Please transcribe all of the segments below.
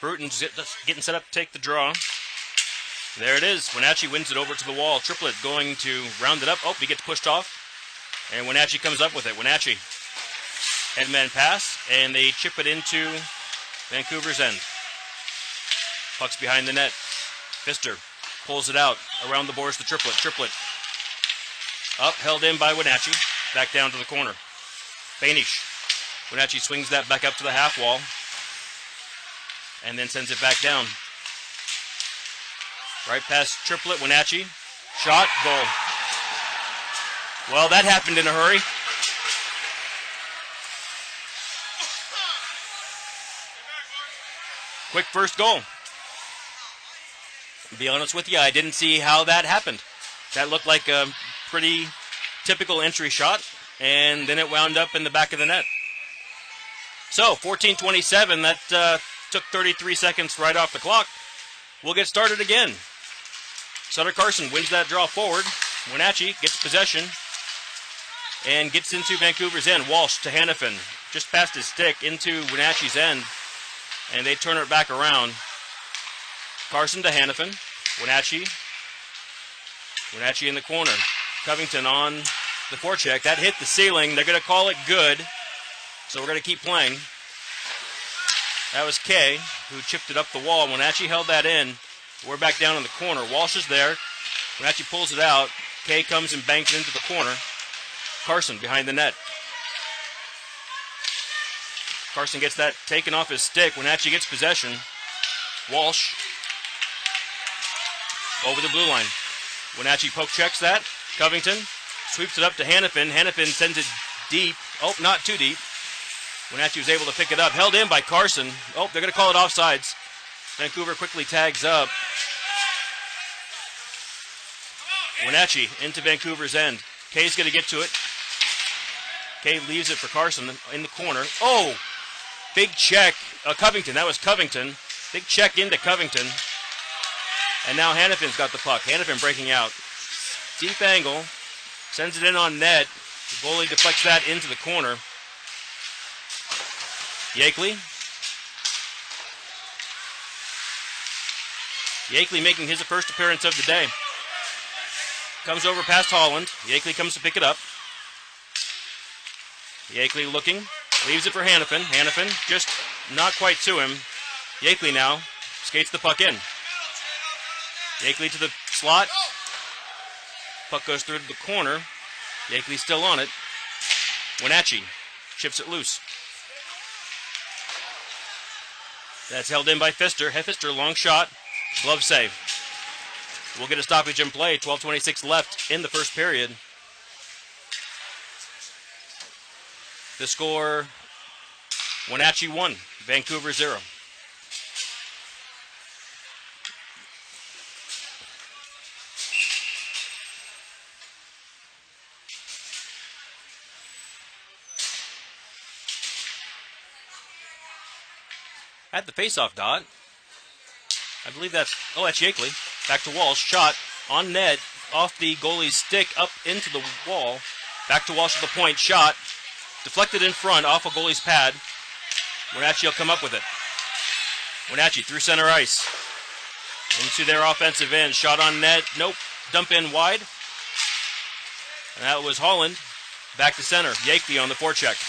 Bruton's getting set up to take the draw. There it is. Wenatchee wins it over to the wall. Triplet going to round it up. Oh, he gets pushed off. And Wenatchee comes up with it. Wenatchee, headman pass, and they chip it into Vancouver's end. Puck's behind the net. Pfister pulls it out. Around the boards to Triplet. Triplet up, held in by Wenatchee. Back down to the corner. Banish. Wenatchee swings that back up to the half wall. And then sends it back down. Right past Triplet. Wenatchee. Shot. Goal. Well, that happened in a hurry. Quick first goal. To be honest with you, I didn't see how that happened. That looked like a pretty typical entry shot, and then it wound up in the back of the net. So, 14:27, that took 33 seconds right off the clock. We'll get started again. Sutter Carson wins that draw forward. Wenatchee gets possession and gets into Vancouver's end. Walsh to Hannafin, just past his stick into Wenatchee's end, and they turn it back around. Carson to Hannafin. Wenatchee in the corner. Covington on the forecheck. That hit the ceiling. They're going to call it good, so we're going to keep playing. That was Kay, who chipped it up the wall. Wenatchee held that in. We're back down in the corner. Walsh is there. Wenatchee pulls it out. Kay comes and banks it into the corner. Carson behind the net. Carson gets that taken off his stick. Wenatchee gets possession. Walsh over the blue line. Wenatchee poke checks that. Covington sweeps it up to Hannafin. Hannafin sends it deep. Oh, not too deep. Wenatchee was able to pick it up. Held in by Carson. Oh, they're going to call it offsides. Vancouver quickly tags up. Wenatchee into Vancouver's end. Kay's going to get to it. Kay leaves it for Carson in the corner. Oh! Big check. Covington. That was Covington. Big check into Covington. And now Hannafin's got the puck. Hannafin breaking out. Deep angle. Sends it in on net. The goalie deflects that into the corner. Yakeley. Yakeley making his first appearance of the day. Comes over past Holland. Yakeley comes to pick it up. Yakeley looking. Leaves it for Hannafin. Hannafin just not quite to him. Yakeley now skates the puck in. Yakeley to the slot. Puck goes through to the corner. Yakeley still on it. Wenatchee chips it loose. That's held in by Pfister. Pfister, long shot. Glove save. We'll get a stoppage in play. 12:26 left in the first period. The score, Wenatchee 1, Vancouver 0. At the faceoff dot, I believe that's Yakeley. Back to Walsh, shot on net, off the goalie's stick, up into the wall. Back to Walsh at the point, shot, deflected in front, off a goalie's pad. Wenatchee will come up with it. Wenatchee through center ice, into their offensive end, shot on net, nope, dump in wide. And that was Holland, back to center, Yakeley on the forecheck.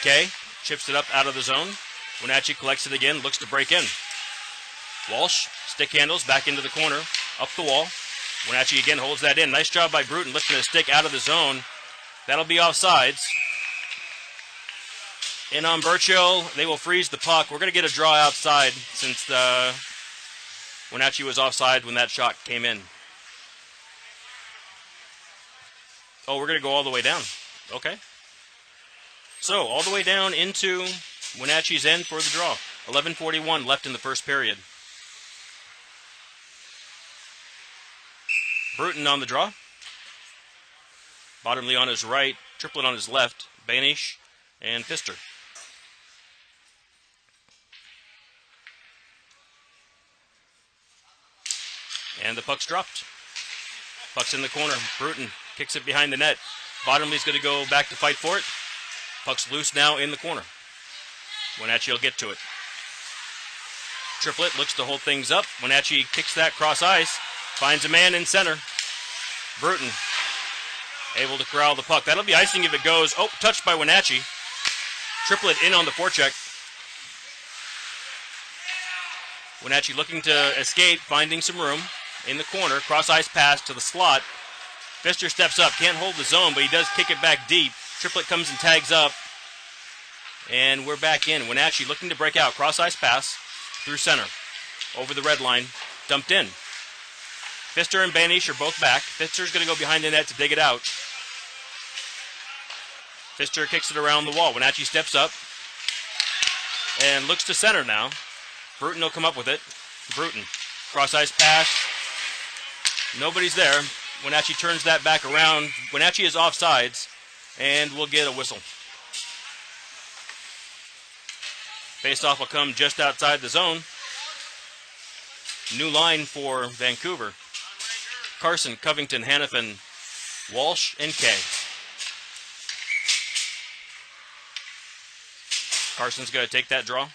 Kay chips it up out of the zone. Wenatchee collects it again, looks to break in. Walsh, stick handles, back into the corner, up the wall. Wenatchee again holds that in. Nice job by Bruton, lifting his stick out of the zone. That'll be offsides. In on Burchill, they will freeze the puck. We're going to get a draw outside since Wenatchee was offside when that shot came in. Oh, we're going to go all the way down. Okay. So, all the way down into Wenatchee's end for the draw. 11:41 left in the first period. Bruton on the draw. Bottomley on his right, Triplet on his left, Banish and Pfister. And the puck's dropped. Puck's in the corner. Bruton kicks it behind the net. Bottomley's going to go back to fight for it. Puck's loose now in the corner. Wenatchee will get to it. Triplet looks to hold things up. Wenatchee kicks that cross ice. Finds a man in center. Bruton able to corral the puck. That'll be icing if it goes. Oh, touched by Wenatchee. Triplet in on the forecheck. Wenatchee looking to escape, finding some room in the corner. Cross ice pass to the slot. Pfister steps up, can't hold the zone, but he does kick it back deep. Triplet comes and tags up. And we're back in. Wenatchee looking to break out. Cross ice pass through center. Over the red line. Dumped in. Pfister and Banish are both back. Pfister's going to go behind the net to dig it out. Pfister kicks it around the wall. Wenatchee steps up and looks to center now. Bruton will come up with it. Bruton. Cross ice pass. Nobody's there. Wenatchee turns that back around. Wenatchee is offsides, and we'll get a whistle. Faceoff will come just outside the zone. New line for Vancouver. Carson, Covington, Hannafin, Walsh, and Kay. Carson's going to take that draw.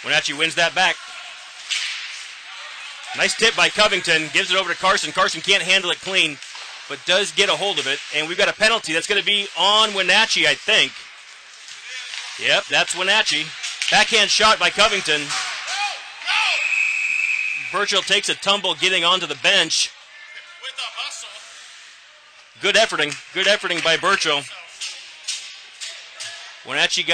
Wenatchee wins that back. Nice tip by Covington. Gives it over to Carson. Carson can't handle it clean, but does get a hold of it. And we've got a penalty. That's going to be on Wenatchee, I think. Yep, that's Wenatchee. Backhand shot by Covington. Burchill takes a tumble getting onto the bench. Good efforting by Burchill. Wenatchee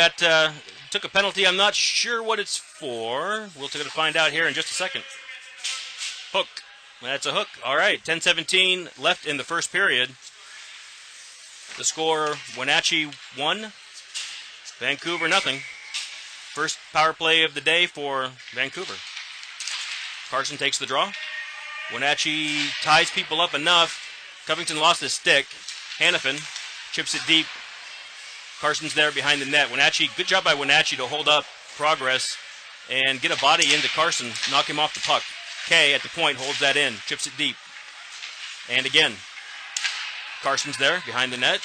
took a penalty. I'm not sure what it's for. We'll find out here in just a second. Hook. That's a hook. All right, 10:17 left in the first period. The score, Wenatchee 1, Vancouver nothing. First power play of the day for Vancouver. Carson takes the draw. Wenatchee ties people up enough. Covington lost his stick. Hannafin chips it deep. Carson's there behind the net. Wenatchee, good job by Wenatchee to hold up progress and get a body into Carson, knock him off the puck. Kay at the point holds that in, chips it deep. And again, Carson's there behind the net.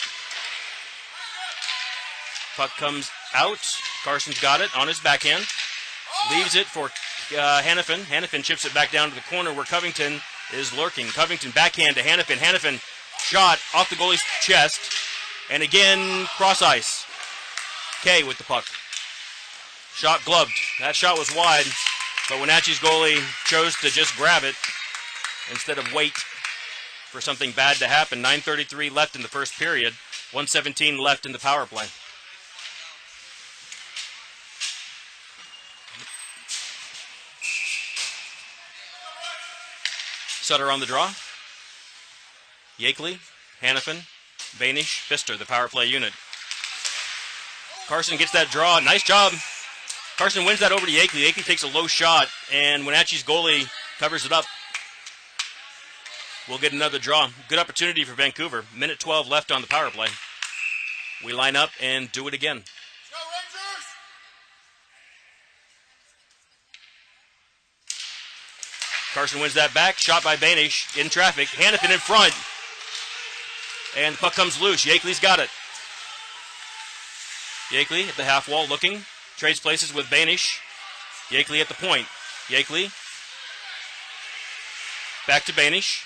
Puck comes out. Carson's got it on his backhand. Leaves it for Hannafin. Hannafin chips it back down to the corner where Covington is lurking. Covington backhand to Hannafin. Hannafin shot off the goalie's chest. And again, cross ice. Kay with the puck. Shot gloved. That shot was wide, but Wenatchee's goalie chose to just grab it instead of wait for something bad to happen. 9:33 left in the first period. 1:17 left in the power play. Sutter on the draw. Yakeley, Hannafin, Banish, Pfister, the power play unit. Carson gets that draw. Nice job. Carson wins that over to Yakeley. Yakeley takes a low shot, and Wenatchee's goalie covers it up. We'll get another draw. Good opportunity for Vancouver. Minute 12 left on the power play. We line up and do it again. Carson wins that back. Shot by Banish in traffic. Hannafin in front. And the puck comes loose. Yakeley's got it. Yakeley at the half wall looking. Trades places with Banish. Yakeley at the point. Yakeley. Back to Banish.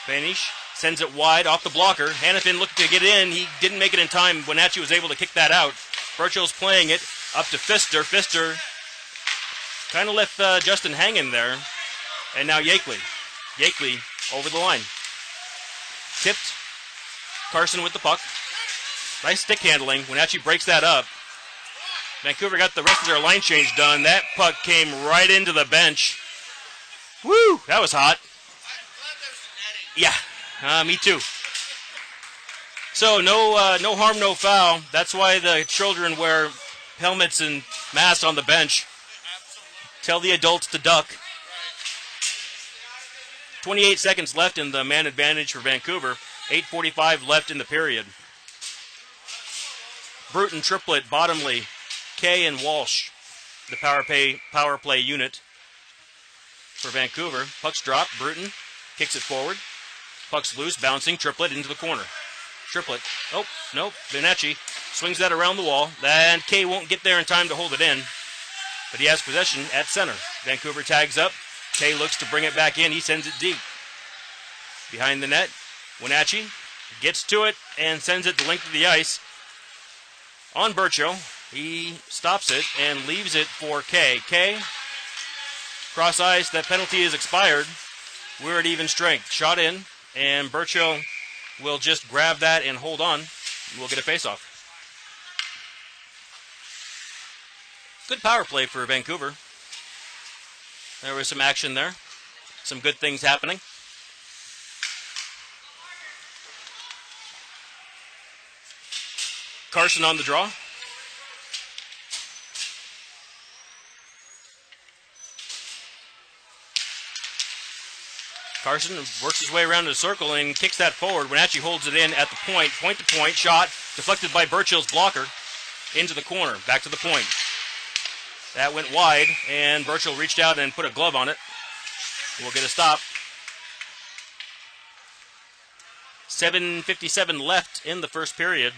Banish sends it wide off the blocker. Hannafin looking to get in. He didn't make it in time. Wenatchee was able to kick that out. Burchill's playing it up to Pfister. Pfister kind of left Justin hanging there. And now Yakeley. Yakeley over the line. Tipped. Carson with the puck. Nice stick handling. Wenatchee breaks that up. Vancouver got the rest of their line change done. That puck came right into the bench. Woo! That was hot. Yeah, me too. So no harm, no foul. That's why the children wear helmets and masks on the bench. Tell the adults to duck. 28 seconds left in the man advantage for Vancouver. 8:45 left in the period. Bruton, Triplet, Bottomley, Kay, and Walsh, the power play unit. for Vancouver. Puck's dropped. Bruton kicks it forward. Puck's loose, bouncing. Triplett into the corner. Triplett. Oh, nope. Wenatchee swings that around the wall. And Kay won't get there in time to hold it in. But he has possession at center. Vancouver tags up. Kay looks to bring it back in. He sends it deep. Behind the net, Wenatchee gets to it and sends it the length of the ice. On Burcho, he stops it and leaves it for Kay. Kay, cross ice, that penalty is expired. We're at even strength. Shot in, and Burcho will just grab that and hold on. We'll get a face-off. Good power play for Vancouver. There was some action there. Some good things happening. Carson on the draw. Carson works his way around the circle and kicks that forward. Wenatchee holds it in at the point. Point-to-point shot. Deflected by Burchill's blocker. Into the corner. Back to the point. That went wide, and Burchill reached out and put a glove on it. We'll get a stop. 7:57 left in the first period.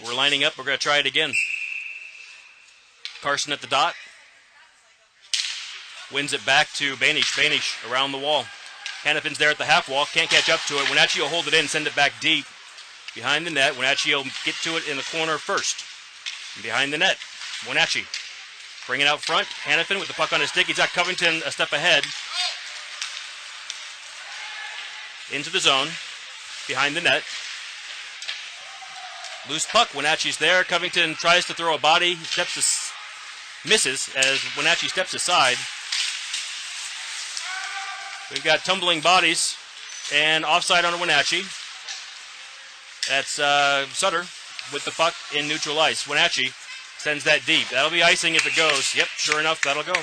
We're lining up. We're going to try it again. Carson at the dot. Wins it back to Banish. Banish around the wall. Hannafin's there at the half wall. Can't catch up to it. Wenatchee will hold it in, send it back deep. Behind the net. Wenatchee will get to it in the corner first. And behind the net. Wenatchee. Bring it out front. Hannafin with the puck on his stick. He's got Covington a step ahead. Into the zone. Behind the net. Loose puck. Wenatchee's there. Covington tries to throw a body. Misses as Wenatchee steps aside. We've got tumbling bodies and offside on Wenatchee. That's Sutter with the puck in neutral ice. Wenatchee sends that deep. That'll be icing if it goes. Yep, sure enough, that'll go.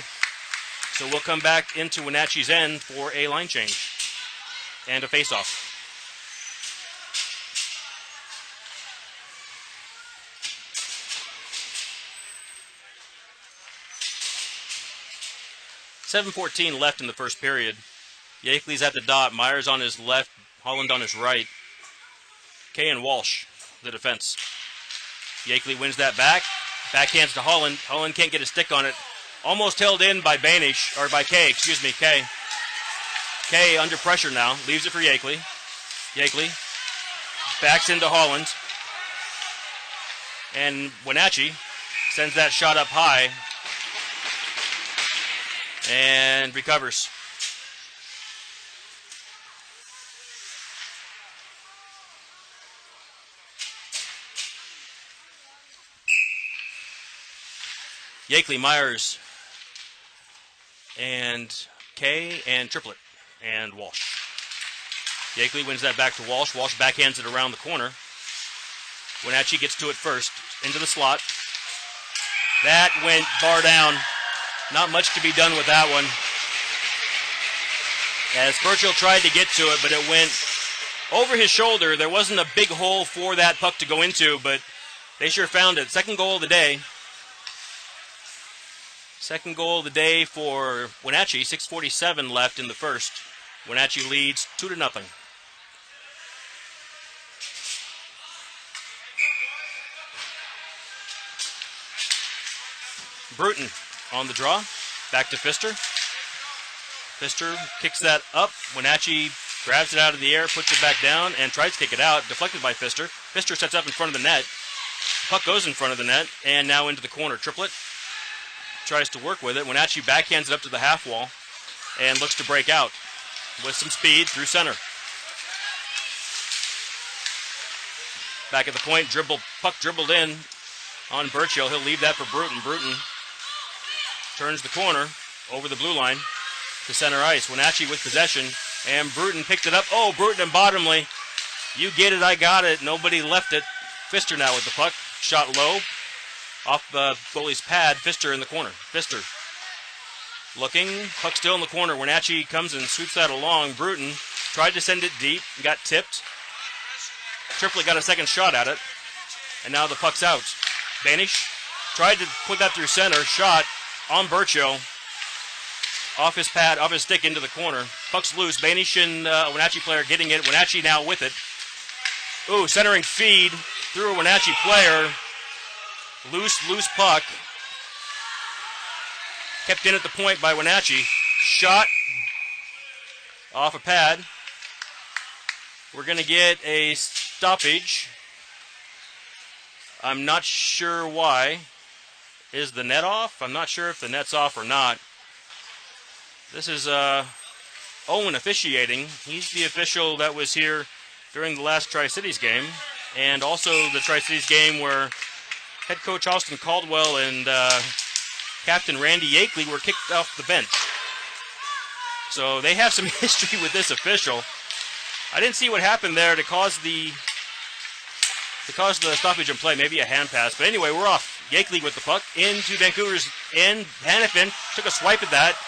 So we'll come back into Wenatchee's end for a line change and a face-off. .7:14 left in the first period. Yakeley's at the dot. Myers on his left. Holland on his right. Kay and Walsh, the defense. Yakeley wins that back. Backhands to Holland. Holland can't get a stick on it. Almost held in by Banish, or by Kay, excuse me, Kay. Kay under pressure now. Leaves it for Yakeley. Yakeley backs into Holland. And Wenatchee sends that shot up high. And recovers. Yakeley, Myers, and Kay, and Triplett, and Walsh. Yakeley wins that back to Walsh. Walsh backhands it around the corner. Wenatchee gets to it first. Into the slot. That went bar down. Not much to be done with that one. As Burchill tried to get to it, but it went over his shoulder. There wasn't a big hole for that puck to go into, but they sure found it. Second goal of the day. Second goal of the day for Wenatchee. 6:47 left in the first. Wenatchee leads 2-0. Bruton on the draw. Back to Pfister. Pfister kicks that up. Wenatchee grabs it out of the air, puts it back down, and tries to kick it out. Deflected by Pfister. Pfister sets up in front of the net. Puck goes in front of the net, and now into the corner. Triplett tries to work with it. Wenatchee backhands it up to the half wall and looks to break out with some speed through center. Back at the point, puck dribbled in on Burchill. He'll leave that for Bruton. Bruton turns the corner over the blue line to center ice. Wenatchee with possession, and Bruton picked it up. Oh, Bruton and Bottomley. You get it, I got it. Nobody left it. Pfister now with the puck. Shot low. Off the goalie's pad. Pfister in the corner. Pfister looking. Puck still in the corner. Wenatchee comes and sweeps that along. Bruton tried to send it deep. Got tipped. Triplett got a second shot at it. And now the puck's out. Banish tried to put that through center. Shot on Burcho. Off his pad, off his stick into the corner. Puck's loose. Banish and Wenatchee player getting it. Wenatchee now with it. Ooh, centering feed through a Wenatchee player. Loose puck. Kept in at the point by Wenatchee. Shot off a pad. We're going to get a stoppage. I'm not sure why. Is the net off? I'm not sure if the net's off or not. This is Owen officiating. He's the official that was here during the last Tri-Cities game, and also the Tri-Cities game where head coach Austin Caldwell and Captain Randy Yakeley were kicked off the bench. So they have some history with this official. I didn't see what happened there to cause the stoppage in play. Maybe a hand pass. But anyway, we're off. Yakeley with the puck into Vancouver's end. Hannafin took a swipe at that.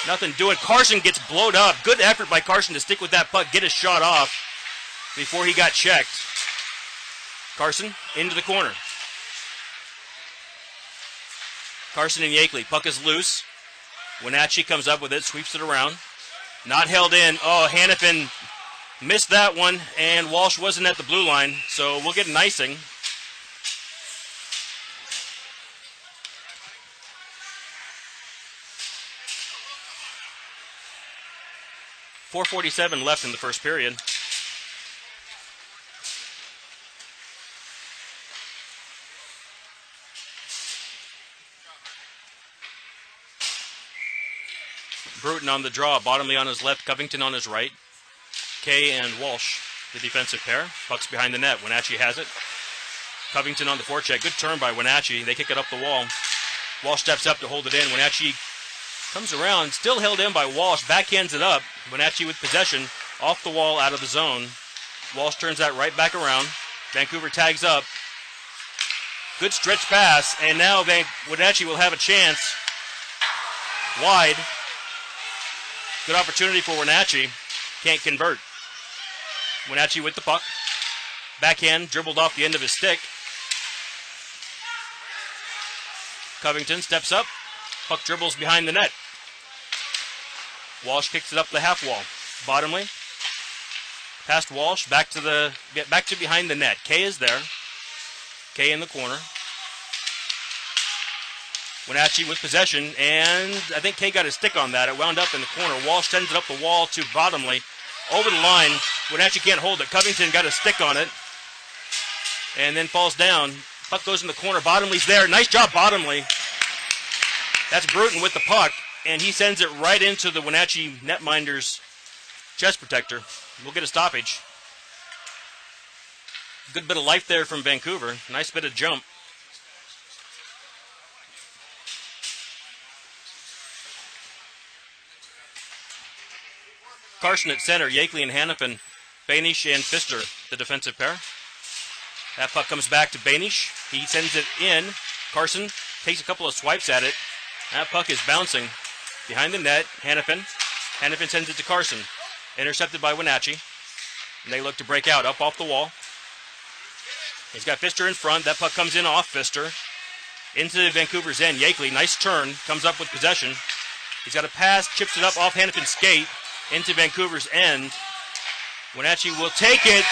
Nothing doing. Carson gets blowed up. Good effort by Carson to stick with that puck, get his shot off before he got checked. Carson into the corner. Carson and Yakeley. Puck is loose. Wenatchee comes up with it, sweeps it around. Not held in. Oh, Hannafin missed that one, and Walsh wasn't at the blue line, so we'll get an icing. .447 left in the first period. Bruton on the draw, Bottomley on his left, Covington on his right. Kay and Walsh, the defensive pair. Puck's behind the net. Wenatchee has it. Covington on the forecheck. Good turn by Wenatchee. They kick it up the wall. Walsh steps up to hold it in. Wenatchee comes around, still held in by Walsh. Backhands it up. Wenatchee with possession. Off the wall, out of the zone. Walsh turns that right back around. Vancouver tags up. Good stretch pass, and now Wenatchee will have a chance. Wide. Good opportunity for Wenatchee. Can't convert. Wenatchee with the puck. Backhand, dribbled off the end of his stick. Covington steps up. Puck dribbles behind the net. Walsh kicks it up the half wall. Bottomley. Past Walsh, back to behind the net. Kay is there. Kay in the corner. Wenatchee with possession, and I think Kay got his stick on that. It wound up in the corner. Walsh sends it up the wall to Bottomley. Over the line. Wenatchee can't hold it. Covington got a stick on it. And then falls down. Puck goes in the corner. Bottomley's there. Nice job, Bottomley. That's Bruton with the puck, and he sends it right into the Wenatchee netminder's chest protector. We'll get a stoppage. Good bit of life there from Vancouver. Nice bit of jump. Carson at center, Yakeley and Hannafin, Banish and Pfister, the defensive pair. That puck comes back to Banish. He sends it in. Carson takes a couple of swipes at it. That puck is bouncing behind the net. Hannafin sends it to Carson. Intercepted by Wenatchee. And they look to break out, up off the wall. He's got Pfister in front. That puck comes in off Pfister. Into Vancouver's end. Yakeley, nice turn, comes up with possession. He's got a pass, chips it up off Hannafin's skate. Into Vancouver's end. Wenatchee will take it.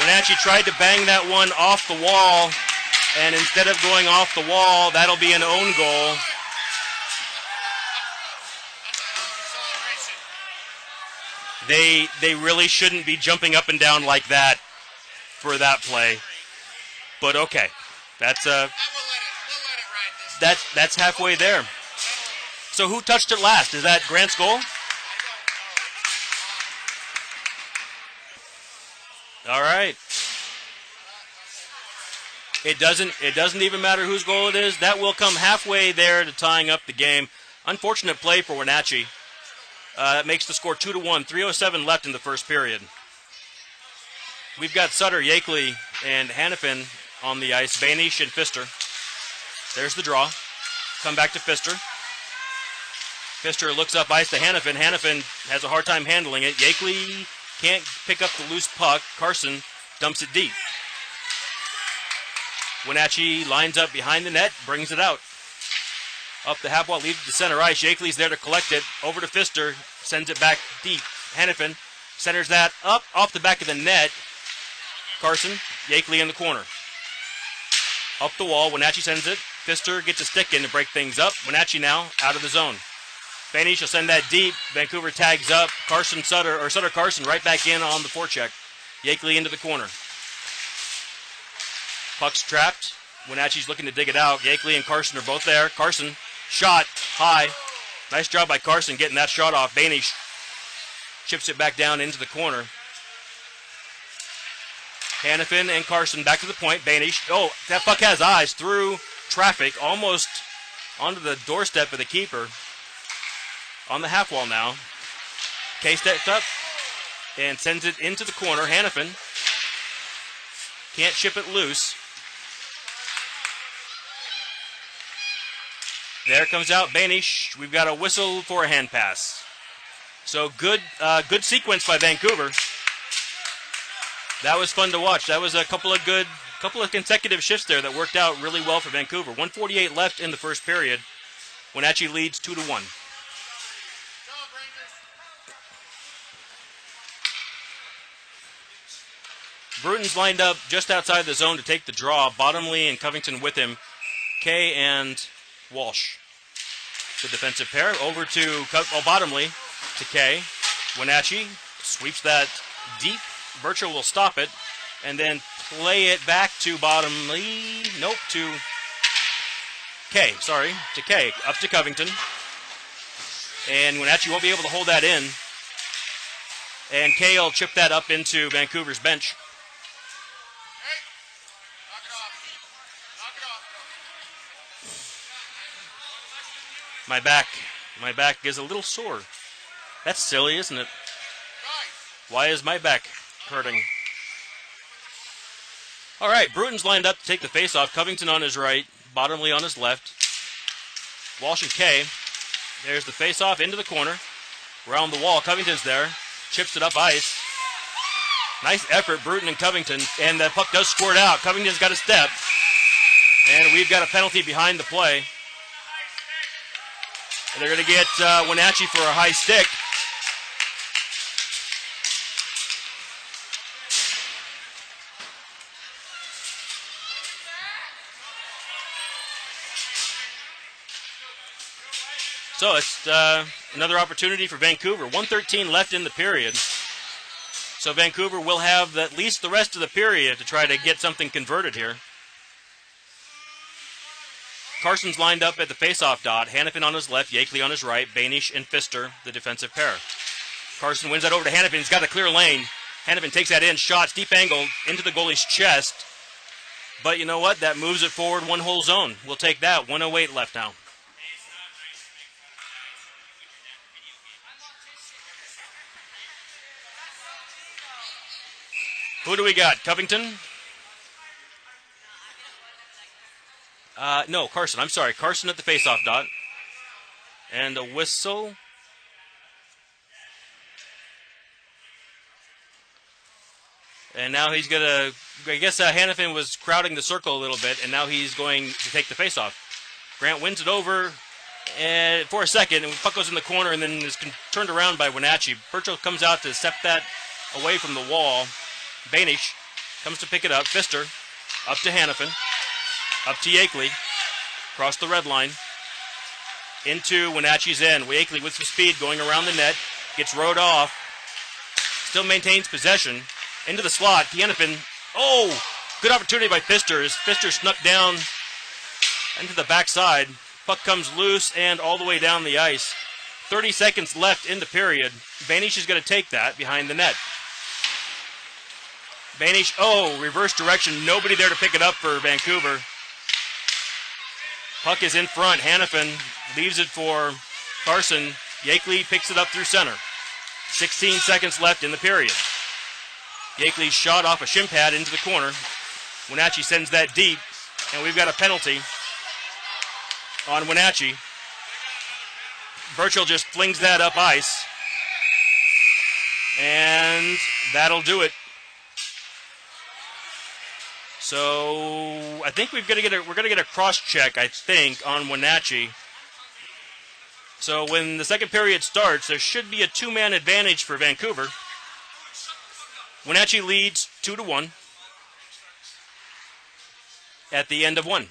Wenatchee tried to bang that one off the wall, and instead of going off the wall, that'll be an own goal. They really shouldn't be jumping up and down like that for that play. But okay, that's halfway there. So who touched it last? Is that Grant's goal? All right. It doesn't even matter whose goal it is. That will come halfway there to tying up the game. Unfortunate play for Wenatchee. That makes the score 2-1. 3:07 left in the first period. We've got Sutter, Yakeley, and Hannafin on the ice. Banish and Pfister. There's the draw. Come back to Pfister. Pfister looks up ice to Hannafin. Hannafin has a hard time handling it. Yakeley can't pick up the loose puck. Carson dumps it deep. Wenatchee lines up behind the net, brings it out. Up the half wall, leaves it to center ice. Yakeley's there to collect it. Over to Pfister, sends it back deep. Hannafin centers that up off the back of the net. Carson, Yakeley in the corner. Up the wall, Wenatchee sends it. Pfister gets a stick in to break things up. Wenatchee now out of the zone. Bainish will send that deep. Vancouver tags up. Sutter Carson right back in on the forecheck. Yakeley into the corner. Puck's trapped. Wenatchee's looking to dig it out. Yakeley and Carson are both there. Carson, shot, high. Nice job by Carson getting that shot off. Bainish chips it back down into the corner. Hannafin and Carson back to the point. Bainish. Oh, that puck has eyes through traffic, almost onto the doorstep of the keeper. On the half wall now. Kay steps up and sends it into the corner. Hannafin can't chip it loose. There comes out Bainish. We've got a whistle for a hand pass. So good sequence by Vancouver. That was fun to watch. That was a couple of consecutive shifts there that worked out really well for Vancouver. 1:48 left in the first period. Wenatchee leads 2-1. Bruton's lined up just outside the zone to take the draw. Bottomley and Covington with him. Kay and Walsh. The defensive pair over to Bottomley to Kay. Wenatchee sweeps that deep. Birchall will stop it and then play it back to Bottomley. Nope, to Kay. Sorry, to Kay. Up to Covington. And Wenatchee won't be able to hold that in. And Kay will chip that up into Vancouver's bench. My back is a little sore. That's silly, isn't it? Why is my back hurting? All right, Bruton's lined up to take the face-off. Covington on his right, Bottomley on his left. Walsh and Kay. There's the face-off into the corner. Around the wall, Covington's there. Chips it up ice. Nice effort, Bruton and Covington. And the puck does squirt out. Covington's got a step. And we've got a penalty behind the play. They're going to get Wenatchee for a high stick. So it's another opportunity for Vancouver. 1:13 left in the period. So Vancouver will have at least the rest of the period to try to get something converted here. Carson's lined up at the face-off dot. Hannafin on his left, Yakeley on his right, Bainish and Pfister, the defensive pair. Carson wins that over to Hannafin. He's got a clear lane. Hannafin takes that in, shots, deep angle, into the goalie's chest. But you know what? That moves it forward one whole zone. We'll take that. 1:08 left now. Who do we got? Covington? No, Carson. I'm sorry. Carson at the face-off dot. And a whistle. And now he's going to... I guess Hannafin was crowding the circle a little bit, and now he's going to take the face-off. Grant wins it over and for a second, and the puck goes in the corner, and then is turned around by Wenatchee. Birchall comes out to step that away from the wall. Bainish comes to pick it up. Pfister up to Hannafin. Up to Yakeley. Across the red line. Into Wenatchee's end. Yakeley with some speed going around the net. Gets rode off. Still maintains possession. Into the slot. Hannafin. Oh! Good opportunity by Pfister. As Pfister snuck down into the backside. Puck comes loose and all the way down the ice. 30 seconds left in the period. Bainish is going to take that behind the net. Bainish, reverse direction. Nobody there to pick it up for Vancouver. Puck is in front. Hannafin leaves it for Carson. Yakeley picks it up through center. 16 seconds left in the period. Yakeley's shot off a shin pad into the corner. Wenatchee sends that deep, and we've got a penalty on Wenatchee. Birchall just flings that up ice. And that'll do it. So I think we're gonna get a cross check, I think, on Wenatchee. So when the second period starts, there should be a 2-man advantage for Vancouver. Wenatchee leads 2-1 at the end of 1.